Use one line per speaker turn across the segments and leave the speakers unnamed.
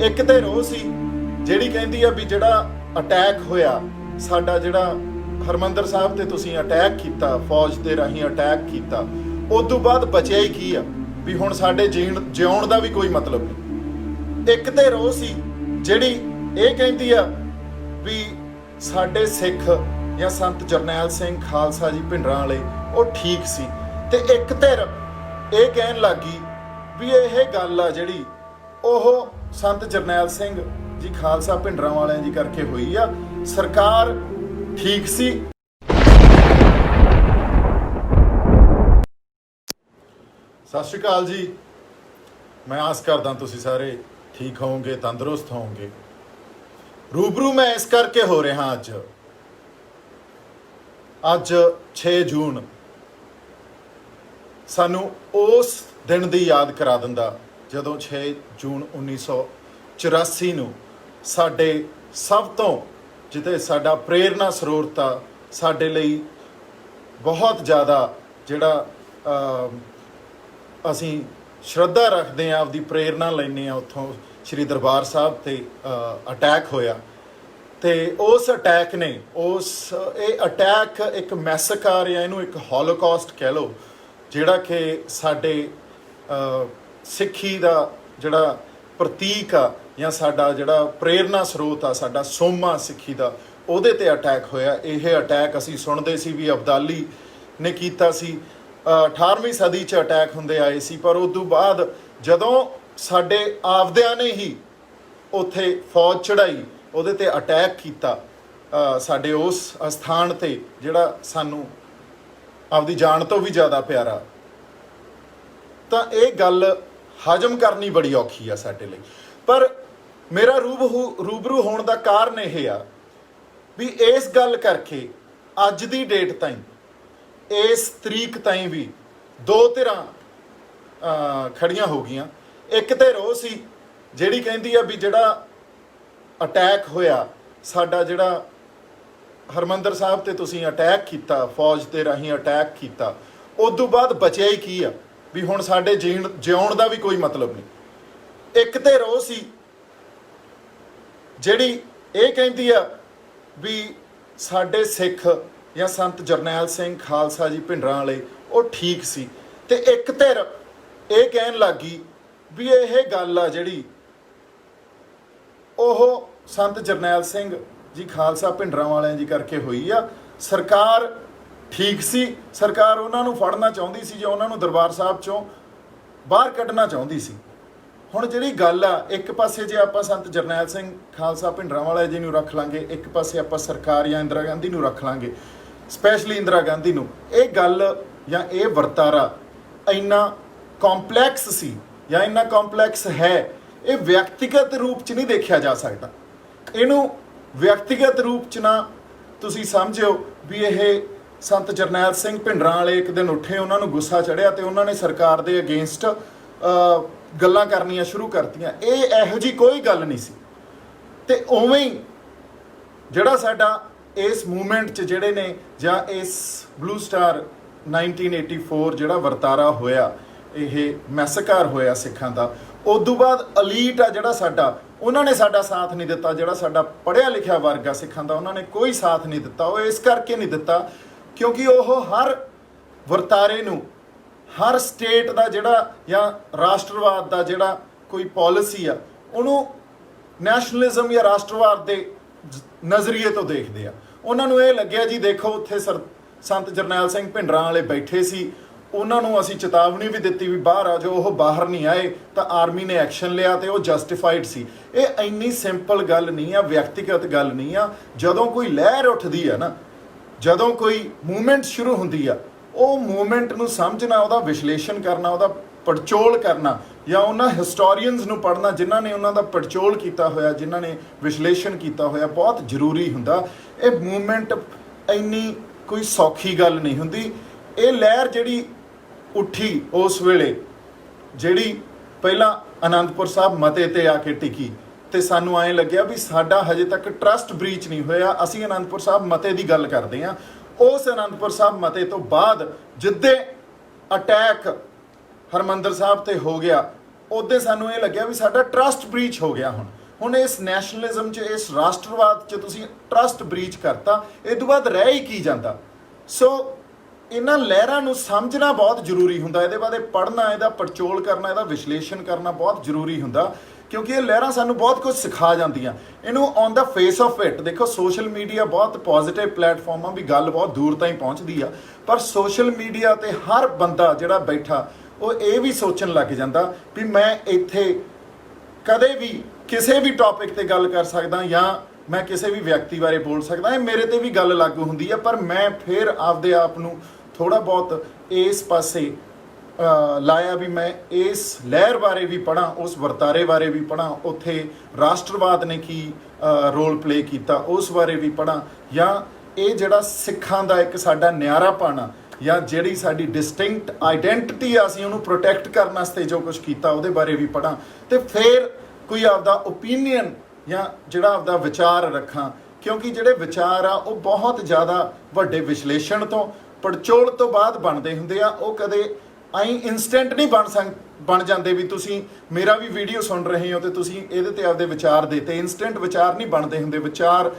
ਇੱਕ ਤੇ ਰੋਹ ਸੀ ਜਿਹੜੀ ਕਹਿੰਦੀ ਆ ਵੀ ਜਿਹੜਾ ਅਟੈਕ ਹੋਇਆ ਸਾਡਾ, ਜਿਹੜਾ ਹਰਮੰਦਰ ਸਾਹਿਬ ਤੇ ਤੁਸੀਂ ਅਟੈਕ ਕੀਤਾ, ਫੌਜ ਦੇ ਰਾਹੀਂ ਅਟੈਕ ਕੀਤਾ, ਉਸ ਤੋਂ ਬਾਅਦ ਬਚਿਆ ਹੀ ਕੀ ਆ, ਵੀ ਹੁਣ ਸਾਡੇ ਜਿਉਣ ਦਾ ਵੀ ਕੋਈ ਮਤਲਬ ਨਹੀਂ। ਇੱਕ ਤੇ ਰੋਹ ਸੀ ਜਿਹੜੀ ਇਹ ਕਹਿੰਦੀ ਆ ਵੀ ਸਾਡੇ ਸਿੱਖ ਜਾਂ ਸੰਤ ਜਰਨੈਲ ਸਿੰਘ ਖਾਲਸਾ ਜੀ ਭਿੰਡਰਾਂ ਵਾਲੇ ਉਹ ਠੀਕ ਸੀ, ਤੇ ਇੱਕ ਧਿਰ ਇਹ ਕਹਿਣ ਲੱਗੀ ਵੀ ਇਹ ਗੱਲ ਆ ਜਿਹੜੀ ਉਹ ਸੰਤ ਜਰਨੈਲ ਸਿੰਘ ਜੀ ਖਾਲਸਾ ਭਿੰਡਰਾਂ ਵਾਲਿਆਂ ਜੀ ਕਰਕੇ ਹੋਈ ਆ, ਸਰਕਾਰ ਠੀਕ ਸੀ। ਸਤਿ ਸ਼੍ਰੀ ਅਕਾਲ ਜੀ, ਮੈਂ ਆਸ ਕਰਦਾ ਤੁਸੀਂ ਸਾਰੇ ਠੀਕ ਹੋਵੋਗੇ, ਤੰਦਰੁਸਤ ਹੋਵੋਗੇ। ਰੂਬਰੂ ਮੈਂ ਇਸ ਕਰਕੇ ਹੋ ਰਿਹਾ ਅੱਜ 6 ਜੂਨ ਸਾਨੂੰ ਉਸ ਦਿਨ ਦੀ ਯਾਦ ਕਰਾ ਦਿੰਦਾ ਜਦੋਂ 6 ਜੂਨ 1984 ਨੂੰ ਸਾਡੇ ਸਭ ਤੋਂ ਜਿੱਥੇ ਸਾਡਾ ਪ੍ਰੇਰਨਾ ਸਰੋਤ ਆ, ਸਾਡੇ ਲਈ ਬਹੁਤ ਜ਼ਿਆਦਾ ਜਿਹੜਾ ਅਸੀਂ ਸ਼ਰਧਾ ਰੱਖਦੇ ਹਾਂ, ਆਪਦੀ ਪ੍ਰੇਰਨਾ ਲੈਂਦੇ ਹਾਂ, ਉੱਥੋਂ ਸ਼੍ਰੀ ਦਰਬਾਰ ਸਾਹਿਬ ਤੇ ਅਟੈਕ ਹੋਇਆ। ਤੇ ਉਸ ਅਟੈਕ ਨੇ ਇਹ ਅਟੈਕ ਇੱਕ ਮੈਸੇਕਰ ਜਾਂ ਇਹਨੂੰ ਇੱਕ ਹੋਲੋਕਾਸਟ ਕਹਿ ਲਓ, ਜਿਹੜਾ ਕਿ ਸਾਡੇ ਸਿੱਖੀ ਦਾ ਜਿਹੜਾ ਪ੍ਰਤੀਕ ਆ ਜਾਂ ਸਾਡਾ ਜਿਹੜਾ ਪ੍ਰੇਰਨਾ ਸਰੋਤ ਆ, ਸਾਡਾ ਸੋਮਾ ਸਿੱਖੀ ਦਾ, ਉਹਦੇ ਤੇ ਅਟੈਕ ਹੋਇਆ। ਇਹ ਅਟੈਕ ਅਸੀਂ ਸੁਣਦੇ ਸੀ ਵੀ ਅਬਦਾਲੀ ਨੇ ਕੀਤਾ ਸੀ, 18ਵੀਂ ਸਦੀ 'ਚ ਅਟੈਕ ਹੁੰਦੇ ਆਏ ਸੀ, ਪਰ ਉਸ ਤੋਂ ਬਾਅਦ ਜਦੋਂ ਸਾਡੇ ਆਪਦਿਆਂ ਨੇ ਹੀ ਉੱਥੇ ਫੌਜ ਚੜਾਈ, ਉਹਦੇ ਤੇ ਅਟੈਕ ਕੀਤਾ, ਸਾਡੇ ਉਸ ਅਸਥਾਨ ਤੇ ਜਿਹੜਾ ਸਾਨੂੰ ਆਪਦੀ ਜਾਨ ਤੋਂ ਵੀ ਜ਼ਿਆਦਾ ਪਿਆਰਾ, ਤਾਂ ਇਹ ਗੱਲ ਹਜਮ ਕਰਨੀ ਬੜੀ ਔਖੀ ਆ ਸਾਡੇ ਲਈ। ਪਰ ਮੇਰਾ ਰੂਬਰੂ ਹੋਣ ਦਾ ਕਾਰਨ ਇਹ ਆ ਵੀ ਇਸ ਗੱਲ ਕਰਕੇ ਅੱਜ ਦੀ ਡੇਟ ਤਾਈਂ, ਇਸ ਤਰੀਕ ਤਾਈਂ ਵੀ ਦੋ ਧਿਰਾਂ ਖੜੀਆਂ ਹੋ ਗਈਆਂ। ਇੱਕ ਤੇ ਰੋਹ ਸੀ ਜਿਹੜੀ ਕਹਿੰਦੀ ਆ ਵੀ ਜਿਹੜਾ ਅਟੈਕ ਹੋਇਆ ਸਾਡਾ, ਜਿਹੜਾ ਹਰਮੰਦਰ ਸਾਹਿਬ ਤੇ ਤੁਸੀਂ ਅਟੈਕ ਕੀਤਾ, ਫੌਜ ਦੇ ਰਾਹੀਂ ਅਟੈਕ ਕੀਤਾ, ਉਸ ਤੋਂ ਬਾਅਦ ਬਚਿਆ ਹੀ ਕੀ ਆ, ਵੀ ਹੁਣ ਸਾਡੇ ਜਿਉਣ ਦਾ ਵੀ ਕੋਈ ਮਤਲਬ ਨਹੀਂ। ਇੱਕ ਤੇ ਰੋਹ ਸੀ ਜਿਹੜੀ ਇਹ ਕਹਿੰਦੀ ਆ ਵੀ ਸਾਡੇ ਸਿੱਖ ਜਾਂ ਸੰਤ ਜਰਨੈਲ ਸਿੰਘ ਖਾਲਸਾ ਜੀ ਭਿੰਡਰਾਂ ਵਾਲੇ ਉਹ ਠੀਕ ਸੀ, ਤੇ ਇੱਕ ਧਿਰ ਇਹ ਕਹਿਣ ਲੱਗੀ ਵੀ ਇਹ ਗੱਲ ਆ ਜਿਹੜੀ ਉਹ ਸੰਤ ਜਰਨੈਲ ਸਿੰਘ ਜੀ ਖਾਲਸਾ ਭਿੰਡਰਾਂ ਵਾਲਿਆਂ ਜੀ ਕਰਕੇ ਹੋਈ ਆ, ਸਰਕਾਰ ਠੀਕ ਸੀ, ਸਰਕਾਰ ਉਹਨਾਂ ਨੂੰ ਫੜਨਾ ਚਾਹੁੰਦੀ ਸੀ ਜਾਂ ਉਹਨਾਂ ਨੂੰ ਦਰਬਾਰ ਸਾਹਿਬ ਚੋਂ ਬਾਹਰ ਕੱਢਣਾ ਚਾਹੁੰਦੀ ਸੀ। ਹੁਣ ਜਿਹੜੀ ਗੱਲ ਆ, ਇੱਕ ਪਾਸੇ ਜੇ ਆਪਾਂ ਸੰਤ ਜਰਨੈਲ ਸਿੰਘ ਖਾਲਸਾ ਭਿੰਡਰਾਂ ਵਾਲੇ ਜੀ ਨੂੰ ਰੱਖ ਲਾਂਗੇ, ਇੱਕ ਪਾਸੇ ਆਪਾਂ ਸਰਕਾਰ ਜਾਂ ਇੰਦਰਾ ਗਾਂਧੀ ਨੂੰ ਰੱਖ ਲਾਂਗੇ, ਸਪੈਸ਼ਲੀ ਇੰਦਰਾ ਗਾਂਧੀ ਨੂੰ, ਇਹ ਗੱਲ ਜਾਂ ਇਹ ਵਰਤਾਰਾ ਇੰਨਾ ਕੰਪਲੈਕਸ ਸੀ ਜਾਂ ਇੰਨਾ ਕੰਪਲੈਕਸ ਹੈ, ਇਹ ਵਿਅਕਤੀਗਤ ਰੂਪ 'ਚ ਨਹੀਂ ਦੇਖਿਆ ਜਾ ਸਕਦਾ। ਇਹਨੂੰ ਵਿਅਕਤੀਗਤ ਰੂਪ 'ਚ ਨਾ ਤੁਸੀਂ ਸਮਝਿਓ ਵੀ ਇਹ ਸੰਤ ਜਰਨੈਲ ਸਿੰਘ ਭਿੰਡਰਾਂ ਵਾਲੇ ਇੱਕ ਦਿਨ ਉੱਠੇ, ਉਹਨਾਂ ਨੂੰ ਗੁੱਸਾ ਚੜਿਆ ਤੇ ਉਹਨਾਂ ਨੇ ਸਰਕਾਰ ਦੇ ਅਗੇਂਸਟ ਗੱਲਾਂ ਕਰਨੀਆਂ ਸ਼ੁਰੂ ਕਰਤੀਆਂ। ਇਹ ਇਹੋ ਜਿਹੀ ਕੋਈ ਗੱਲ ਨਹੀਂ ਸੀ। ਤੇ ਉਵੇਂ ਹੀ ਜਿਹੜਾ ਸਾਡਾ ਇਸ ਮੂਵਮੈਂਟ 'ਚ ਜਿਹੜੇ ਨੇ ਜਾਂ ਇਸ ਬਲੂ ਸਟਾਰ 1984 ਜਿਹੜਾ ਵਰਤਾਰਾ ਹੋਇਆ, ਇਹ ਮੈਸੇਕਰ ਹੋਇਆ ਸਿੱਖਾਂ ਦਾ, ਉਸ ਤੋਂ ਬਾਅਦ ਅਲੀਟ ਆ ਜਿਹੜਾ ਸਾਡਾ, ਉਹਨਾਂ ਨੇ ਸਾਡਾ ਸਾਥ ਨਹੀਂ ਦਿੱਤਾ। ਜਿਹੜਾ ਸਾਡਾ ਪੜ੍ਹਿਆ ਲਿਖਿਆ ਵਰਗ ਆ ਸਿੱਖਾਂ ਦਾ, ਉਹਨਾਂ ਨੇ ਕੋਈ ਸਾਥ ਨਹੀਂ ਦਿੱਤਾ। ਉਹ ਇਸ ਕਰਕੇ ਨਹੀਂ ਦਿੱਤਾ ਕਿਉਂਕਿ ਉਹ ਹਰ ਵਰਤਾਰੇ ਨੂੰ, ਹਰ ਸਟੇਟ ਦਾ ਜਿਹੜਾ ਜਾਂ ਰਾਸ਼ਟਰਵਾਦ ਦਾ ਜਿਹੜਾ ਕੋਈ ਪਾਲਿਸੀ ਆ, ਉਹਨੂੰ ਨੈਸ਼ਨਲਿਜ਼ਮ ਜਾਂ ਰਾਸ਼ਟਰਵਾਦ ਦੇ ਨਜ਼ਰੀਏ ਤੋਂ ਦੇਖਦੇ ਆ। ਉਹਨਾਂ ਨੂੰ ਇਹ ਲੱਗਿਆ ਜੀ ਦੇਖੋ ਉੱਥੇ ਸੰਤ ਜਰਨੈਲ ਸਿੰਘ ਭਿੰਡਰਾਂ ਵਾਲੇ ਬੈਠੇ ਸੀ, ਉਹਨਾਂ ਨੂੰ ਅਸੀਂ ਚੇਤਾਵਨੀ ਵੀ ਦਿੱਤੀ ਵੀ ਬਾਹਰ ਆ ਜਾਓ, ਉਹ ਬਾਹਰ ਨਹੀਂ ਆਏ ਤਾਂ ਆਰਮੀ ਨੇ ਐਕਸ਼ਨ ਲਿਆ ਤੇ ਉਹ ਜਸਟੀਫਾਈਡ ਸੀ। ਇਹ ਇੰਨੀ ਸਿੰਪਲ ਗੱਲ ਨਹੀਂ ਆ, ਵਿਅਕਤੀਗਤ ਗੱਲ ਨਹੀਂ ਆ। ਜਦੋਂ ਕੋਈ ਲਹਿਰ ਉੱਠਦੀ ਆ ਨਾ, ਜਦੋਂ ਕੋਈ ਮੂਵਮੈਂਟ ਸ਼ੁਰੂ ਹੁੰਦੀ ਆ, ਉਹ ਮੂਵਮੈਂਟ ਨੂੰ ਸਮਝਣਾ, ਉਹਦਾ ਵਿਸ਼ਲੇਸ਼ਣ ਕਰਨਾ, ਉਹਦਾ ਪੜਚੋਲ ਕਰਨਾ, ਜਾਂ ਉਹਨਾਂ ਹਿਸਟੋਰੀਅਨਸ ਨੂੰ ਪੜ੍ਹਨਾ ਜਿਨ੍ਹਾਂ ਨੇ ਉਹਨਾਂ ਦਾ ਪੜਚੋਲ ਕੀਤਾ ਹੋਇਆ, ਜਿਨ੍ਹਾਂ ਨੇ ਵਿਸ਼ਲੇਸ਼ਣ ਕੀਤਾ ਹੋਇਆ, ਬਹੁਤ ਜ਼ਰੂਰੀ ਹੁੰਦਾ। ਇਹ ਮੂਵਮੈਂਟ ਇੰਨੀ ਕੋਈ ਸੌਖੀ ਗੱਲ ਨਹੀਂ ਹੁੰਦੀ। ਇਹ ਲਹਿਰ ਜਿਹੜੀ ਉੱਠੀ ਉਸ ਵੇਲੇ, ਜਿਹੜੀ ਪਹਿਲਾਂ ਅਨੰਦਪੁਰ ਸਾਹਿਬ ਮਤੇ ਤੇ ਆ ਕੇ ਟਿਕੀ, ਤੇ ਸਾਨੂੰ ਐਂ ਲੱਗਿਆ ਵੀ ਸਾਡਾ ਹਜੇ ਤੱਕ ਟਰਸਟ ਬ੍ਰੀਚ ਨਹੀਂ ਹੋਇਆ, ਅਸੀਂ ਅਨੰਦਪੁਰ ਸਾਹਿਬ ਮਤੇ ਦੀ ਗੱਲ ਕਰਦੇ ਹਾਂ। ਉਸ ਅਨੰਦਪੁਰ ਸਾਹਿਬ ਮਤੇ ਤੋਂ ਬਾਅਦ ਜਿੱਦੇ ਅਟੈਕ ਹਰਮੰਦਰ ਸਾਹਿਬ ਤੇ ਹੋ ਗਿਆ, ਉਹਦੇ ਸਾਨੂੰ ਇਹ ਲੱਗਿਆ ਵੀ ਸਾਡਾ ਟਰਸਟ ਬ੍ਰੀਚ ਹੋ ਗਿਆ। ਹੁਣ ਇਸ ਨੈਸ਼ਨਲਿਜ਼ਮ 'ਚ, ਇਸ ਰਾਸ਼ਟਰਵਾਦ 'ਚ ਤੁਸੀਂ ਟਰਸਟ ਬ੍ਰੀਚ ਕਰਤਾ, ਇਹ ਤੋਂ ਬਾਅਦ ਰਹਿ ਹੀ ਕੀ ਜਾਂਦਾ। ਸੋ ਇਹਨਾਂ ਲਹਿਰਾਂ ਨੂੰ ਸਮਝਣਾ ਬਹੁਤ ਜ਼ਰੂਰੀ ਹੁੰਦਾ, ਇਹਦੇ ਬਾਰੇ ਪੜ੍ਹਨਾ, ਇਹਦਾ ਪੜਚੋਲ ਕਰਨਾ, ਇਹਦਾ ਵਿਸ਼ਲੇਸ਼ਣ ਕਰਨਾ ਬਹੁਤ ਜ਼ਰੂਰੀ ਹੁੰਦਾ, ਕਿਉਂਕਿ ਇਹ ਲਹਿਰਾਂ ਸਾਨੂੰ ਬਹੁਤ ਕੁਝ ਸਿਖਾ ਜਾਂਦੀਆਂ। ਇਹਨੂੰ on the face of it ਦੇਖੋ, ਸੋਸ਼ਲ ਮੀਡੀਆ ਬਹੁਤ ਪੋਜ਼ਿਟਿਵ ਪਲੇਟਫਾਰਮਾਂ, ਵੀ ਗੱਲ ਬਹੁਤ ਦੂਰ ਤਾਈਂ ਪਹੁੰਚਦੀ ਆ, ਪਰ ਸੋਸ਼ਲ ਮੀਡੀਆ ਤੇ ਹਰ ਬੰਦਾ ਜਿਹੜਾ ਬੈਠਾ ਉਹ ਇਹ ਵੀ ਸੋਚਣ ਲੱਗ ਜਾਂਦਾ ਵੀ ਮੈਂ ਇੱਥੇ ਕਦੇ ਵੀ ਕਿਸੇ ਵੀ ਟੌਪਿਕ ਤੇ ਗੱਲ ਕਰ ਸਕਦਾ, ਜਾਂ ਮੈਂ ਕਿਸੇ ਵੀ ਵਿਅਕਤੀ ਬਾਰੇ ਬੋਲ ਸਕਦਾ, ਇਹ ਮੇਰੇ ਤੇ ਵੀ ਗੱਲ ਲਾਗੂ ਹੁੰਦੀ ਹੈ। ਪਰ ਮੈਂ ਫਿਰ ਆਪਦੇ ਆਪ ਨੂੰ ਥੋੜ੍ਹਾ ਬਹੁਤ ਇਸ ਪਾਸੇ ਲਾਇਆ ਵੀ ਮੈਂ ਇਸ ਲਹਿਰ ਬਾਰੇ ਵੀ ਪੜ੍ਹਾਂ, ਉਸ ਵਰਤਾਰੇ ਬਾਰੇ ਵੀ ਪੜ੍ਹਾਂ, ਉੱਥੇ ਰਾਸ਼ਟਰਵਾਦ ਨੇ ਕੀ ਰੋਲ ਪਲੇ ਕੀਤਾ ਉਸ ਬਾਰੇ ਵੀ ਪੜ੍ਹਾਂ, ਜਾਂ ਇਹ ਜਿਹੜਾ ਸਿੱਖਾਂ ਦਾ ਇੱਕ ਸਾਡਾ ਨਿਆਰਾਪਣ ਆ, ਜਾਂ ਜਿਹੜੀ ਸਾਡੀ ਡਿਸਟਿੰਕਟ ਆਈਡੈਂਟਿਟੀ ਆ, ਅਸੀਂ ਉਹਨੂੰ ਪ੍ਰੋਟੈਕਟ ਕਰਨ ਵਾਸਤੇ ਜੋ ਕੁਝ ਕੀਤਾ ਉਹਦੇ ਬਾਰੇ ਵੀ ਪੜ੍ਹਾਂ, ਤੇ ਫਿਰ ਕੋਈ ਆਪਦਾ ਓਪੀਨੀਅਨ ਜਾਂ ਜਿਹੜਾ ਆਪਦਾ ਵਿਚਾਰ ਰੱਖਾਂ। ਕਿਉਂਕਿ ਜਿਹੜੇ ਵਿਚਾਰ ਆ ਉਹ ਬਹੁਤ ਜ਼ਿਆਦਾ ਵੱਡੇ ਵਿਸ਼ਲੇਸ਼ਣ ਤੋਂ, ਪੜਚੋਲ ਤੋਂ ਬਾਅਦ ਬਣਦੇ ਹੁੰਦੇ ਆ। ਉਹ ਕਦੇ ਆਈ ਇਨਸਟੈਂਟ ਨਹੀਂ ਬਣ ਜਾਂਦੇ ਵੀ ਤੁਸੀਂ ਮੇਰਾ ਵੀ ਵੀਡੀਓ ਸੁਣ ਰਹੇ ਹੋ ਤੇ ਤੁਸੀਂ ਇਹਦੇ ਤੇ ਆਪਦੇ ਵਿਚਾਰ ਦੇਤੇ। ਇਨਸਟੈਂਟ ਵਿਚਾਰ ਨਹੀਂ ਬਣਦੇ ਹੁੰਦੇ, ਵਿਚਾਰ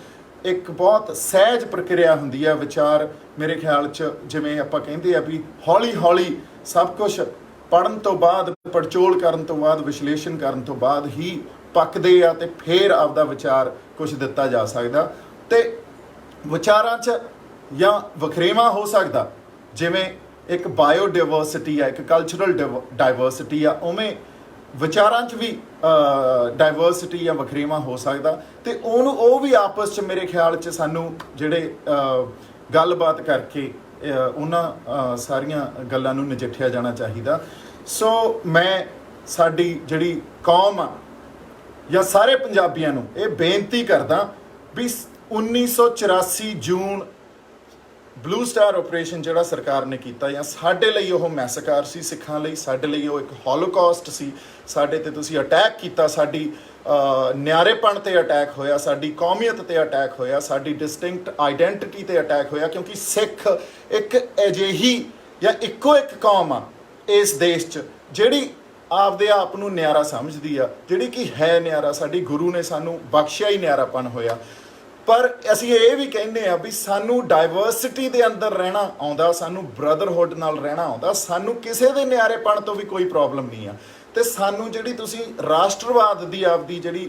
ਇੱਕ ਬਹੁਤ ਸਹਿਜ ਪ੍ਰਕਿਰਿਆ ਹੁੰਦੀ ਆ। ਵਿਚਾਰ ਮੇਰੇ ਖਿਆਲ 'ਚ ਜਿਵੇਂ ਆਪਾਂ ਕਹਿੰਦੇ ਆ ਵੀ ਹੌਲੀ ਹੌਲੀ ਸਭ ਕੁਝ ਪੜ੍ਹਨ ਤੋਂ ਬਾਅਦ, ਪੜਚੋਲ ਕਰਨ ਤੋਂ ਬਾਅਦ, ਵਿਸ਼ਲੇਸ਼ਣ ਕਰਨ ਤੋਂ ਬਾਅਦ ਹੀ ਪੱਕਦੇ ਆ, ਤੇ ਫਿਰ ਆਪਦਾ ਵਿਚਾਰ ਕੁਝ ਦਿੱਤਾ ਜਾ ਸਕਦਾ। ਤੇ ਵਿਚਾਰਾਂ 'ਚ ਜਾਂ ਵਖਰੇਵਾਂ ਹੋ ਸਕਦਾ, ਜਿਵੇਂ ਇੱਕ ਬਾਇਓਡਾਇਵਰਸਿਟੀ ਆ, ਇੱਕ ਕਲਚਰਲ ਡਾਇਵਰਸਿਟੀ ਆ, ਉਵੇਂ ਵਿਚਾਰਾਂ 'ਚ ਵੀ ਡਾਇਵਰਸਿਟੀ ਜਾਂ ਵਖਰੇਵਾਂ ਹੋ ਸਕਦਾ। ਤੇ ਉਹ ਵੀ ਆਪਸ 'ਚ ਮੇਰੇ ਖਿਆਲ 'ਚ ਸਾਨੂੰ ਜਿਹੜੇ ਗੱਲਬਾਤ ਕਰਕੇ ਉਹਨਾਂ ਸਾਰੀਆਂ ਗੱਲਾਂ ਨੂੰ ਨਜਿੱਠਿਆ ਜਾਣਾ ਚਾਹੀਦਾ। ਸੋ ਮੈਂ ਸਾਡੀ ਜਿਹੜੀ ਕੌਮ ਆ ਜਾਂ ਸਾਰੇ ਪੰਜਾਬੀਆਂ ਨੂੰ ਇਹ ਬੇਨਤੀ ਕਰਦਾ ਵੀ 1984 ਜੂਨ ਬਲੂ ਸਟਾਰ ਆਪਰੇਸ਼ਨ ਜਿਹੜਾ ਸਰਕਾਰ ਨੇ ਕੀਤਾ, ਜਾਂ ਸਾਡੇ ਲਈ ਉਹ ਮੈਸੇਕਰ ਸੀ, ਸਿੱਖਾਂ ਲਈ ਸਾਡੇ ਲਈ ਉਹ ਇੱਕ ਹੋਲੋਕਾਸਟ ਸੀ। ਸਾਡੇ ਤੇ ਤੁਸੀਂ ਅਟੈਕ ਕੀਤਾ, ਸਾਡੀ ਨਿਆਰੇਪਣ ਤੇ ਅਟੈਕ ਹੋਇਆ, ਸਾਡੀ ਕੌਮੀਅਤ ਤੇ ਅਟੈਕ ਹੋਇਆ, ਸਾਡੀ ਡਿਸਟਿੰਕਟ ਆਈਡੈਂਟਿਟੀ ਤੇ ਅਟੈਕ ਹੋਇਆ। ਕਿਉਂਕਿ ਸਿੱਖ ਇੱਕ ਅਜਿਹੀ ਜਾਂ ਇੱਕੋ ਇੱਕ ਕੌਮ ਆ ਇਸ ਦੇਸ਼ 'ਚ ਜਿਹੜੀ ਆਪਦੇ ਆਪ ਨੂੰ ਨਿਆਰਾ ਸਮਝਦੀ ਆ, ਜਿਹੜੀ ਕਿ ਹੈ ਨਿਆਰਾ। ਸਾਡੀ ਗੁਰੂ ਨੇ ਸਾਨੂੰ ਬਖਸ਼ਿਆ ਹੀ ਨਿਆਰਾਪਣ ਹੋਇਆ। ਪਰ ਅਸੀਂ ਇਹ ਵੀ ਕਹਿੰਦੇ ਆ ਵੀ ਸਾਨੂੰ ਡਾਇਵਰਸਿਟੀ ਦੇ ਅੰਦਰ ਰਹਿਣਾ ਆਉਂਦਾ, ਸਾਨੂੰ ਬ੍ਰਦਰਹੁੱਡ ਨਾਲ ਰਹਿਣਾ ਆਉਂਦਾ, ਸਾਨੂੰ ਕਿਸੇ ਦੇ ਨਿਆਰੇਪਣ ਤੋਂ ਵੀ ਕੋਈ ਪ੍ਰੋਬਲਮ ਨਹੀਂ ਆ। ਤੇ ਸਾਨੂੰ ਜਿਹੜੀ ਤੁਸੀਂ ਰਾਸ਼ਟਰਵਾਦ ਦੀ ਆਪਦੀ ਜਿਹੜੀ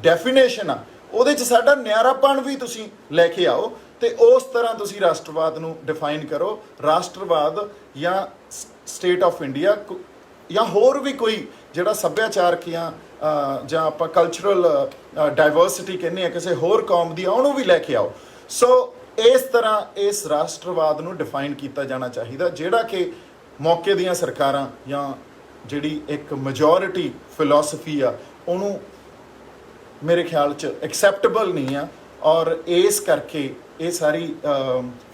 ਡੈਫੀਨੇਸ਼ਨ ਆ, ਉਹਦੇ 'ਚ ਸਾਡਾ ਨਿਆਰਾਪਣ ਵੀ ਤੁਸੀਂ ਲੈ ਕੇ ਆਓ, ਤੇ ਉਸ ਤਰ੍ਹਾਂ ਤੁਸੀਂ ਰਾਸ਼ਟਰਵਾਦ ਨੂੰ ਡਿਫਾਈਨ ਕਰੋ। ਰਾਸ਼ਟਰਵਾਦ ਜਾਂ ਸਟੇਟ ਆਫ ਇੰਡੀਆ ਜਾਂ ਹੋਰ ਵੀ ਕੋਈ ਜਿਹੜਾ ਸੱਭਿਆਚਾਰਕ ਜਾਂ ਆਪਾਂ ਕਲਚਰਲ ਡਾਇਵਰਸਿਟੀ ਕਹਿੰਦੇ ਆ ਕਿਸੇ ਹੋਰ ਕੌਮ ਦੀ, ਉਹਨੂੰ ਵੀ ਲੈ ਕੇ ਆਓ। ਸੋ ਇਸ ਤਰ੍ਹਾਂ ਇਸ ਰਾਸ਼ਟਰਵਾਦ ਨੂੰ ਡਿਫਾਈਨ ਕੀਤਾ ਜਾਣਾ ਚਾਹੀਦਾ, ਜਿਹੜਾ ਕਿ ਮੌਕੇ ਦੀਆਂ ਸਰਕਾਰਾਂ ਜਾਂ ਜਿਹੜੀ ਇੱਕ ਮੈਜੋਰਿਟੀ ਫਿਲਾਸਫੀ ਆ ਉਹਨੂੰ ਮੇਰੇ ਖਿਆਲ 'ਚ ਐਕਸੈਪਟੇਬਲ ਨਹੀਂ ਆ। ਔਰ ਇਸ ਕਰਕੇ ਇਹ ਸਾਰੀ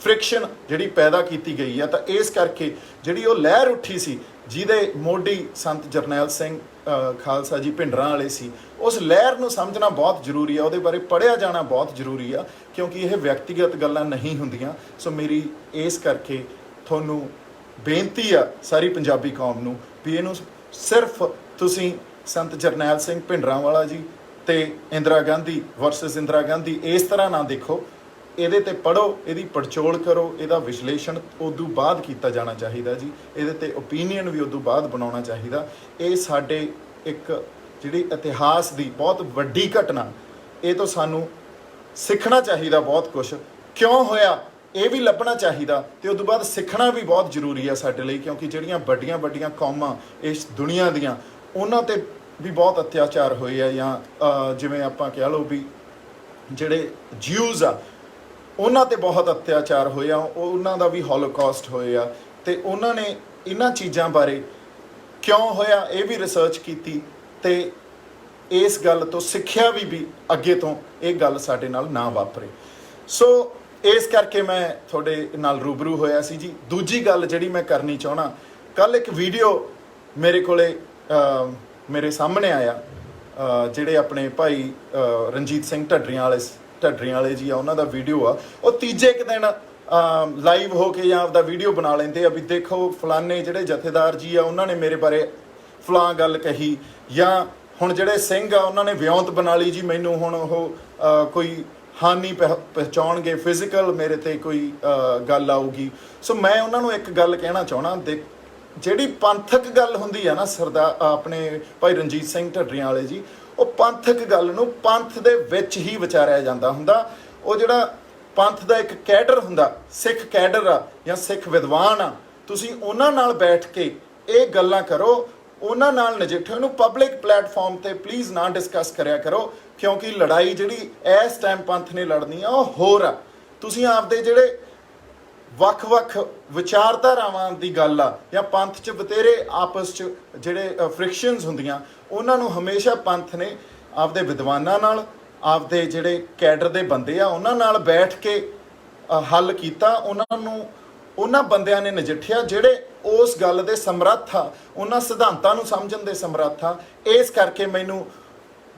ਫ੍ਰਿਕਸ਼ਨ ਜਿਹੜੀ ਪੈਦਾ ਕੀਤੀ ਗਈ ਆ, ਤਾਂ ਇਸ ਕਰਕੇ ਜਿਹੜੀ ਉਹ ਲਹਿਰ ਉੱਠੀ ਸੀ ਜਿਹਦੇ ਮੋਢੀ ਸੰਤ ਜਰਨੈਲ ਸਿੰਘ ਖਾਲਸਾ ਜੀ ਭਿੰਡਰਾਂ ਵਾਲੇ ਸੀ, ਉਸ ਲਹਿਰ ਨੂੰ ਸਮਝਣਾ ਬਹੁਤ ਜ਼ਰੂਰੀ ਆ, ਉਹਦੇ ਬਾਰੇ ਪੜ੍ਹਿਆ ਜਾਣਾ ਬਹੁਤ ਜ਼ਰੂਰੀ ਆ, ਕਿਉਂਕਿ ਇਹ ਵਿਅਕਤੀਗਤ ਗੱਲਾਂ ਨਹੀਂ ਹੁੰਦੀਆਂ। ਸੋ ਮੇਰੀ ਇਸ ਕਰਕੇ ਤੁਹਾਨੂੰ ਬੇਨਤੀ ਆ ਸਾਰੀ ਪੰਜਾਬੀ ਕੌਮ ਨੂੰ ਵੀ ਇਹਨੂੰ ਸਿਰਫ ਤੁਸੀਂ ਸੰਤ ਜਰਨੈਲ ਸਿੰਘ ਭਿੰਡਰਾਂ ਵਾਲਾ ਜੀ ਤੇ ਇੰਦਰਾ ਗਾਂਧੀ ਵਰਸਸ ਇੰਦਰਾ ਗਾਂਧੀ ਇਸ ਤਰ੍ਹਾਂ ਨਾ ਦੇਖੋ, ਇਹਦੇ ਤੇ ਪੜ੍ਹੋ, ਇਹਦੀ ਪੜਚੋਲ ਕਰੋ, ਇਹਦਾ ਵਿਸ਼ਲੇਸ਼ਣ ਉਦੋਂ ਬਾਅਦ ਕੀਤਾ ਜਾਣਾ ਚਾਹੀਦਾ ਜੀ, ਇਹਦੇ ਤੇ ਓਪੀਨੀਅਨ ਵੀ ਉਦੋਂ ਬਾਅਦ ਬਣਾਉਣਾ ਚਾਹੀਦਾ। ਇਹ ਸਾਡੇ ਇੱਕ ਜਿਹੜੀ ਇਤਿਹਾਸ ਦੀ ਬਹੁਤ ਵੱਡੀ ਘਟਨਾ, ਇਹ ਤੋਂ ਸਾਨੂੰ ਸਿੱਖਣਾ ਚਾਹੀਦਾ ਬਹੁਤ ਕੁਝ, ਕਿਉਂ ਹੋਇਆ ਇਹ ਵੀ ਲੱਭਣਾ ਚਾਹੀਦਾ, ਤੇ ਉਦੋਂ ਬਾਅਦ ਸਿੱਖਣਾ ਵੀ ਬਹੁਤ ਜ਼ਰੂਰੀ ਆ ਸਾਡੇ ਲਈ। ਕਿਉਂਕਿ ਜਿਹੜੀਆਂ ਵੱਡੀਆਂ ਵੱਡੀਆਂ ਕੌਮਾਂ ਇਸ ਦੁਨੀਆ ਦੀਆਂ, ਉਹਨਾਂ ਤੇ ਵੀ ਬਹੁਤ ਅਤਿਆਚਾਰ ਹੋਏ ਆ, ਜਾਂ ਜਿਵੇਂ ਆਪਾਂ ਕਹਿ ਲਓ ਵੀ ਜਿਹੜੇ ਜਿਊਜ਼ ਆ ਉਹਨਾਂ ਤੇ ਬਹੁਤ ਅਤਿਆਚਾਰ ਹੋਇਆ, ਉਹਨਾਂ ਦਾ ਵੀ ਹੋਲੋਕਾਸਟ ਹੋਇਆ, ਤੇ ਉਹਨਾਂ ਨੇ ਇਹਨਾਂ ਚੀਜ਼ਾਂ ਬਾਰੇ ਕਿਉਂ ਹੋਇਆ ਇਹ ਵੀ ਰਿਸਰਚ ਕੀਤੀ, ਤੇ ਇਸ ਗੱਲ ਤੋਂ ਸਿੱਖਿਆ ਵੀ ਅੱਗੇ ਤੋਂ ਇਹ ਗੱਲ ਸਾਡੇ ਨਾਲ ਨਾ ਵਾਪਰੇ। ਸੋ ਇਸ ਕਰਕੇ ਮੈਂ ਤੁਹਾਡੇ ਨਾਲ ਰੂਬਰੂ ਹੋਇਆ ਸੀ ਜੀ। ਦੂਜੀ ਗੱਲ ਜਿਹੜੀ ਮੈਂ ਕਰਨੀ ਚਾਹਣਾ, ਕੱਲ੍ਹ ਇੱਕ ਵੀਡੀਓ ਮੇਰੇ ਕੋਲੇ ਮੇਰੇ ਸਾਹਮਣੇ ਆਇਆ, ਜਿਹੜੇ ਆਪਣੇ ਭਾਈ ਰਣਜੀਤ ਸਿੰਘ ਢੱਡਰੀਆਂ ਵਾਲੇ ਜੀ ਆ, ਉਹਨਾਂ ਦਾ ਵੀਡੀਓ ਆ। ਉਹ ਤੀਜੇ ਕੁ ਦਿਨ ਲਾਈਵ ਹੋ ਕੇ ਜਾਂ ਆਪਦਾ ਵੀਡੀਓ ਬਣਾ ਲੈਂਦੇ ਆ ਵੀ ਦੇਖੋ ਫਲਾਨੇ ਜਿਹੜੇ ਜਥੇਦਾਰ ਜੀ ਆ ਉਹਨਾਂ ਨੇ ਮੇਰੇ ਬਾਰੇ ਫਲਾਂ ਗੱਲ ਕਹੀ, ਜਾਂ ਹੁਣ ਜਿਹੜੇ ਸਿੰਘ ਆ ਉਹਨਾਂ ਨੇ ਵਿਉਂਤ ਬਣਾ ਲਈ ਜੀ ਮੈਨੂੰ ਹੁਣ ਉਹ ਕੋਈ ਹਾਨੀ ਪਹੁੰਚਾਉਣਗੇ, ਫਿਜ਼ੀਕਲ ਮੇਰੇ ਤੇ ਕੋਈ ਗੱਲ ਆਊਗੀ। ਸੋ ਮੈਂ ਉਹਨਾਂ ਨੂੰ ਇੱਕ ਗੱਲ ਕਹਿਣਾ ਚਾਹਣਾ, ਦੇਖ ਜਿਹੜੀ ਪੰਥਕ ਗੱਲ ਹੁੰਦੀ ਆ ਨਾ ਸਰਦਾਰ ਆਪਣੇ ਭਾਈ ਰਣਜੀਤ ਸਿੰਘ ਢੱਡਰੀਆਂ ਵਾਲੇ ਜੀ, ਉਹ ਪੰਥਕ ਗੱਲ ਨੂੰ ਪੰਥ ਦੇ ਵਿੱਚ ਹੀ ਵਿਚਾਰਿਆ ਜਾਂਦਾ ਹੁੰਦਾ। ਉਹ ਜਿਹੜਾ ਪੰਥ ਦਾ ਇੱਕ ਕੈਡਰ ਹੁੰਦਾ, ਸਿੱਖ ਕੈਡਰ ਆ ਜਾਂ ਸਿੱਖ ਵਿਦਵਾਨ ਆ, ਤੁਸੀਂ ਉਹਨਾਂ ਨਾਲ ਬੈਠ ਕੇ ਇਹ ਗੱਲਾਂ ਕਰੋ, ਉਹਨਾਂ ਨਾਲ ਨਜਿੱਠੋ। ਇਹਨੂੰ ਪਬਲਿਕ ਪਲੇਟਫਾਰਮ ਤੇ ਪਲੀਜ਼ ਨਾ ਡਿਸਕਸ ਕਰਿਆ ਕਰੋ, ਕਿਉਂਕਿ ਲੜਾਈ ਜਿਹੜੀ ਇਸ ਟਾਈਮ ਪੰਥ ਨੇ ਲੜਨੀ ਆ ਉਹ ਹੋਰ ਆ। ਤੁਸੀਂ ਆਪਦੇ ਜਿਹੜੇ ਵੱਖ-ਵੱਖ ਵਿਚਾਰਧਾਰਾਵਾਂ ਦੀ ਗੱਲ ਆ ਜਾਂ ਪੰਥ 'ਚ ਬਤੇਰੇ ਆਪਸ 'ਚ ਜਿਹੜੇ ਫ੍ਰਿਕਸ਼ਨਸ ਹੁੰਦੀਆਂ, ਉਹਨਾਂ ਨੂੰ ਹਮੇਸ਼ਾ ਪੰਥ ਨੇ ਆਪਦੇ ਵਿਦਵਾਨਾਂ ਨਾਲ, ਆਪਦੇ ਜਿਹੜੇ ਕੈਡਰ ਦੇ ਬੰਦੇ ਆ ਉਹਨਾਂ ਨਾਲ ਬੈਠ ਕੇ ਹੱਲ ਕੀਤਾ। ਉਹਨਾਂ ਬੰਦਿਆਂ ਨੇ ਨਜਿੱਠਿਆ ਜਿਹੜੇ ਉਸ ਗੱਲ ਦੇ ਸਮਰੱਥ ਆ, ਉਹਨਾਂ ਸਿਧਾਂਤਾਂ ਨੂੰ ਸਮਝਣ ਦੇ ਸਮਰੱਥ ਆ। ਇਸ ਕਰਕੇ ਮੈਨੂੰ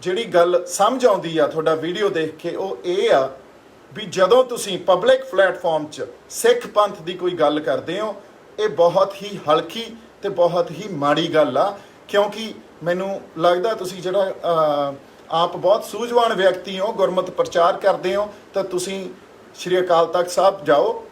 ਜਿਹੜੀ ਗੱਲ ਸਮਝ ਆਉਂਦੀ ਆ ਤੁਹਾਡਾ ਵੀਡੀਓ ਦੇਖ ਕੇ, ਉਹ ਇਹ ਆ ਵੀ ਜਦੋਂ ਤੁਸੀਂ ਪਬਲਿਕ ਪਲੇਟਫਾਰਮ 'ਚ ਸਿੱਖ ਪੰਥ ਦੀ ਕੋਈ ਗੱਲ ਕਰਦੇ ਹੋ, ਇਹ ਬਹੁਤ ਹੀ ਹਲਕੀ ਤੇ ਬਹੁਤ ਹੀ ਮਾੜੀ ਗੱਲ ਆ। ਕਿਉਂਕਿ ਮੈਨੂੰ ਲੱਗਦਾ ਤੁਸੀਂ ਜਿਹੜਾ ਆਪ ਬਹੁਤ ਸੂਝਵਾਨ ਵਿਅਕਤੀ ਹੋ, ਗੁਰਮਤਿ ਪ੍ਰਚਾਰ ਕਰਦੇ ਹੋ, ਤਾਂ ਤੁਸੀਂ ਸ਼੍ਰੀ ਅਕਾਲ ਤਖਤ ਸਾਹਿਬ ਜਾਓ,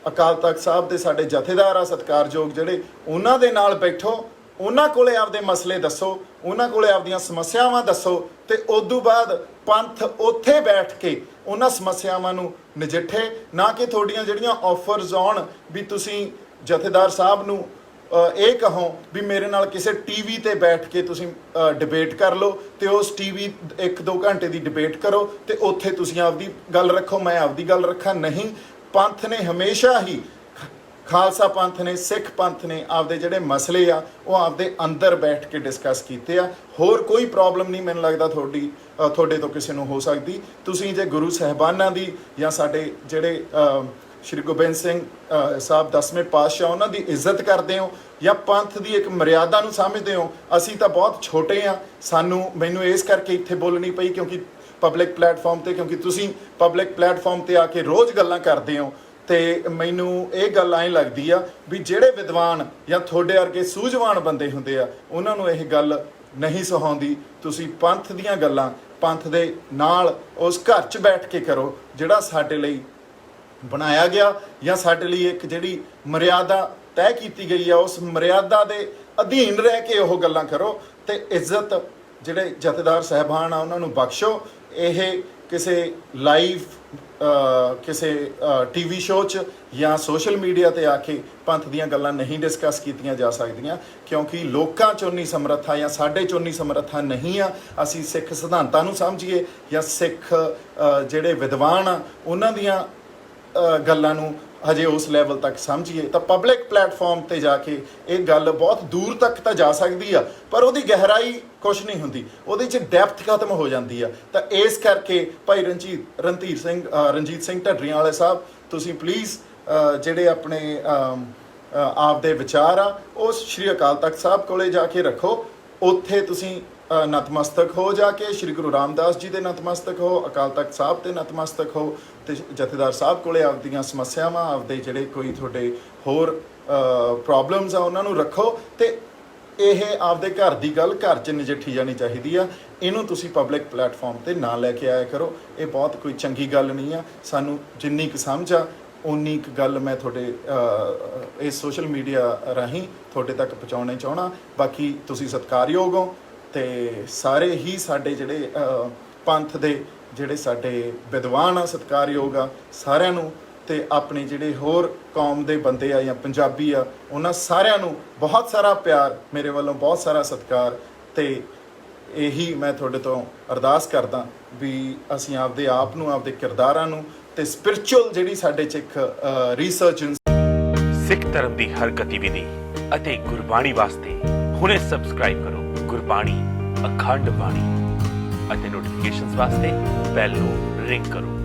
ਅਕਾਲ ਤਖਤ ਸਾਹਿਬ ਦੇ ਸਾਡੇ ਜਥੇਦਾਰ ਆ ਸਤਿਕਾਰਯੋਗ ਜਿਹੜੇ, ਉਹਨਾਂ ਦੇ ਨਾਲ ਬੈਠੋ, ਉਹਨਾਂ ਕੋਲੇ ਆਪਦੇ ਮਸਲੇ ਦੱਸੋ, ਉਹਨਾਂ ਕੋਲੇ ਆਪਦੀਆਂ ਸਮੱਸਿਆਵਾਂ ਦੱਸੋ, ਤੇ ਉਦੋਂ ਬਾਅਦ ਪੰਥ ਉੱਥੇ ਬੈਠ ਕੇ ਉਹਨਾਂ ਸਮੱਸਿਆਵਾਂ ਨੂੰ ਨਜਿੱਠੇ। ਨਾ ਕਿ ਤੁਹਾਡੀਆਂ ਜਿਹੜੀਆਂ ਆਫਰਸ ਆਉਣ ਵੀ ਤੁਸੀਂ ਜਥੇਦਾਰ ਸਾਹਿਬ ਨੂੰ ਇਹ ਕਹੋ ਵੀ ਮੇਰੇ ਨਾਲ ਕਿਸੇ ਟੀਵੀ ਤੇ ਬੈਠ ਕੇ ਤੁਸੀਂ ਡਿਬੇਟ ਕਰ ਲਓ, ਤੇ ਉਸ ਟੀਵੀ 1-2 ਘੰਟੇ ਦੀ ਡਿਬੇਟ ਕਰੋ ਤੇ ਉੱਥੇ ਤੁਸੀਂ ਆਪਦੀ ਗੱਲ ਰੱਖੋ, ਮੈਂ ਆਪਦੀ ਗੱਲ ਰੱਖਾਂ। ਨਹੀਂ, ਪੰਥ ਨੇ ਹਮੇਸ਼ਾ ਹੀ, ਖਾਲਸਾ ਪੰਥ ਨੇ, ਸਿੱਖ ਪੰਥ ਨੇ ਆਪਦੇ ਜਿਹੜੇ ਮਸਲੇ ਆ ਉਹ ਆਪਦੇ ਅੰਦਰ ਬੈਠ ਕੇ ਡਿਸਕਸ ਕੀਤੇ ਆ। ਹੋਰ ਕੋਈ ਪ੍ਰੋਬਲਮ ਨਹੀਂ ਮੈਨੂੰ ਲੱਗਦਾ ਤੁਹਾਡੇ ਤੋਂ ਕਿਸੇ ਨੂੰ ਹੋ ਸਕਦੀ। ਤੁਸੀਂ ਜੇ ਗੁਰੂ ਸਾਹਿਬਾਨਾਂ ਦੀ ਜਾਂ ਸਾਡੇ ਜਿਹੜੇ ਸ਼੍ਰੀ ਗੋਬਿੰਦ ਸਿੰਘ ਸਾਹਿਬ 10ਵੇਂ ਪਾਤਸ਼ਾਹ ਉਹਨਾਂ ਦੀ ਇੱਜ਼ਤ ਕਰਦੇ ਹੋ ਜਾਂ ਪੰਥ ਦੀ ਇੱਕ ਮਰਿਆਦਾ ਨੂੰ ਸਮਝਦੇ ਹੋ, ਅਸੀਂ ਤਾਂ ਬਹੁਤ ਛੋਟੇ ਆ। ਮੈਨੂੰ ਇਸ ਕਰਕੇ ਇੱਥੇ ਬੋਲਣੀ ਪਈ ਕਿਉਂਕਿ ਪਬਲਿਕ ਪਲੇਟਫਾਰਮ ਤੇ, ਕਿਉਂਕਿ ਤੁਸੀਂ ਪਬਲਿਕ ਪਲੇਟਫਾਰਮ ਤੇ ਆ ਕੇ ਰੋਜ਼ ਗੱਲਾਂ ਕਰਦੇ ਹੋ, ਤੇ ਮੈਨੂੰ ਇਹ ਗੱਲ ਐਂ ਲੱਗਦੀ ਆ ਵੀ ਜਿਹੜੇ ਵਿਦਵਾਨ ਜਾਂ ਤੁਹਾਡੇ ਵਰਗੇ ਸੂਝਵਾਨ ਬੰਦੇ ਹੁੰਦੇ ਆ, ਉਹਨਾਂ ਨੂੰ ਇਹ ਗੱਲ ਨਹੀਂ ਸੁਹਾਉਂਦੀ। ਤੁਸੀਂ ਪੰਥ ਦੀਆਂ ਗੱਲਾਂ ਪੰਥ ਦੇ ਨਾਲ ਉਸ ਘਰ 'ਚ ਬੈਠ ਕੇ ਕਰੋ ਜਿਹੜਾ ਸਾਡੇ ਲਈ ਬਣਾਇਆ ਗਿਆ, ਜਾਂ ਸਾਡੇ ਲਈ ਇੱਕ ਜਿਹੜੀ ਮਰਿਆਦਾ ਤੈਅ ਕੀਤੀ ਗਈ ਆ, ਉਸ ਮਰਿਆਦਾ ਦੇ ਅਧੀਨ ਰਹਿ ਕੇ ਉਹ ਗੱਲਾਂ ਕਰੋ। ਤੇ ਇੱਜ਼ਤ ਜਿਹੜੇ ਜਥੇਦਾਰ ਸਾਹਿਬਾਨ ਆ ਉਹਨਾਂ ਨੂੰ ਬਖਸ਼ੋ। ਇਹ ਕਿਸੇ ਲਾਈਵ ਕਿਸੇ ਟੀਵੀ ਸ਼ੋਅ 'ਚ ਜਾਂ ਸੋਸ਼ਲ ਮੀਡੀਆ ਤੇ ਆ ਕੇ ਪੰਥ ਦੀਆਂ ਗੱਲਾਂ ਨਹੀਂ ਡਿਸਕਸ ਕੀਤੀਆਂ ਜਾ ਸਕਦੀਆਂ, ਕਿਉਂਕਿ ਲੋਕਾਂ 'ਚ ਉਨੀ ਸਮਰੱਥਾ ਜਾਂ ਸਾਡੇ 'ਚ ਉਨੀ ਸਮਰੱਥਾ ਨਹੀਂ ਆ। ਅਸੀਂ ਸਿੱਖ ਸਿਧਾਂਤਾਂ ਨੂੰ ਸਮਝੀਏ ਜਾਂ ਸਿੱਖ ਜਿਹੜੇ ਵਿਦਵਾਨ ਆ ਉਹਨਾਂ ਦੀਆਂ ਗੱਲਾਂ ਨੂੰ ਹਜੇ ਉਸ ਲੈਵਲ ਤੱਕ ਸਮਝੀਏ, ਤਾਂ ਪਬਲਿਕ ਪਲੇਟਫਾਰਮ ਤੇ ਜਾ ਕੇ ਇਹ ਗੱਲ ਬਹੁਤ ਦੂਰ ਤੱਕ ਤਾਂ ਜਾ ਸਕਦੀ ਆ, ਪਰ ਉਹਦੀ ਗਹਿਰਾਈ ਕੁਛ ਨਹੀਂ ਹੁੰਦੀ, ਉਹਦੇ 'ਚ ਡੈਪਥ ਖਤਮ ਹੋ ਜਾਂਦੀ ਆ। ਤਾਂ ਇਸ ਕਰਕੇ ਭਾਈ ਰਣਜੀਤ ਸਿੰਘ ਢੱਡਰੀਆਂ ਵਾਲੇ ਸਾਹਿਬ, ਤੁਸੀਂ ਪਲੀਜ਼ ਜਿਹੜੇ ਆਪਣੇ ਆਪਦੇ ਵਿਚਾਰ ਆ ਉਹ ਸ਼੍ਰੀ ਅਕਾਲ ਤਖਤ ਸਾਹਿਬ ਕੋਲੇ ਜਾ ਕੇ ਰੱਖੋ। ਉੱਥੇ ਤੁਸੀਂ ਨਤਮਸਤਕ ਹੋ, ਜਾ ਕੇ ਸ਼੍ਰੀ ਗੁਰੂ ਰਾਮਦਾਸ ਜੀ ਦੇ ਨਤਮਸਤਕ ਹੋ, ਅਕਾਲ ਤਖਤ ਸਾਹਿਬ ਤੇ ਨਤਮਸਤਕ ਹੋ, ਤੇ ਜਥੇਦਾਰ ਸਾਹਿਬ ਕੋਲੇ ਆਪਦੀਆਂ ਸਮੱਸਿਆਵਾਂ, ਆਪਦੇ ਜਿਹੜੇ ਕੋਈ ਤੁਹਾਡੇ ਹੋਰ ਪ੍ਰੋਬਲਮਸ ਆ ਉਹਨਾਂ ਨੂੰ ਰੱਖੋ। ਤੇ ਇਹ ਆਪਦੇ ਘਰ ਦੀ ਗੱਲ ਘਰ 'ਚ ਨਜਿੱਠੀ ਜਾਣੀ ਚਾਹੀਦੀ ਆ। ਇਹਨੂੰ ਤੁਸੀਂ ਪਬਲਿਕ ਪਲੇਟਫਾਰਮ ਤੇ ਨਾ ਲੈ ਕੇ ਆਇਆ ਕਰੋ, ਇਹ ਬਹੁਤ ਕੋਈ ਚੰਗੀ ਗੱਲ ਨਹੀਂ ਆ। ਸਾਨੂੰ ਜਿੰਨੀ ਕੁ ਸਮਝ ਆ ਉਨੀ ਕੁ ਗੱਲ ਮੈਂ ਤੁਹਾਡੇ ਇਸ ਸੋਸ਼ਲ ਮੀਡੀਆ ਰਾਹੀਂ ਤੁਹਾਡੇ ਤੱਕ ਪਹੁੰਚਾਉਣਾ ਚਾਹਣਾ। ਬਾਕੀ ਤੁਸੀਂ ਸਤਿਕਾਰਯੋਗ ਹੋ, ਤੇ ਸਾਰੇ ਹੀ ਸਾਡੇ ਜਿਹੜੇ ਪੰਥ ਦੇ ਜਿਹੜੇ ਸਾਡੇ ਵਿਦਵਾਨ ਆ ਸਤਿਕਾਰਯੋਗ ਆ ਸਾਰਿਆਂ ਨੂੰ, ਤੇ ਆਪਣੇ ਜਿਹੜੇ ਹੋਰ ਕੌਮ ਦੇ ਬੰਦੇ ਆ ਜਾਂ ਪੰਜਾਬੀ ਆ ਉਹਨਾਂ ਸਾਰਿਆਂ ਨੂੰ ਬਹੁਤ ਸਾਰਾ ਪਿਆਰ, ਮੇਰੇ ਵੱਲੋਂ ਬਹੁਤ ਸਾਰਾ ਸਤਿਕਾਰ। ਤੇ ਇਹੀ ਮੈਂ ਤੁਹਾਡੇ ਤੋਂ ਅਰਦਾਸ ਕਰਦਾ ਵੀ ਅਸੀਂ ਆਪਦੇ ਆਪ ਨੂੰ, ਆਪਦੇ ਕਿਰਦਾਰਾਂ ਨੂੰ ਤੇ ਸਪਿਰਚੁਅਲ ਜਿਹੜੀ ਸਾਡੇ 'ਚ ਇੱਕ ਰਿਸਰਚ
ਸਿੱਖ ਧਰਮ ਦੀ ਹਰ ਗਤੀਵਿਧੀ ਅਤੇ ਗੁਰਬਾਣੀ ਵਾਸਤੇ ਹੁਣੇ ਸਬਸਕ੍ਰਾਈਬ ਕਰੋ ਗੁਰਬਾਣੀ ਅਖੰਡ ਬਾਣੀ ਅਤੇ ਨੋਟੀਫਿਕੇਸ਼ਨਸ ਵਾਸਤੇ ਬੈਲ ਨੂੰ ਰਿੰਗ ਕਰੋ।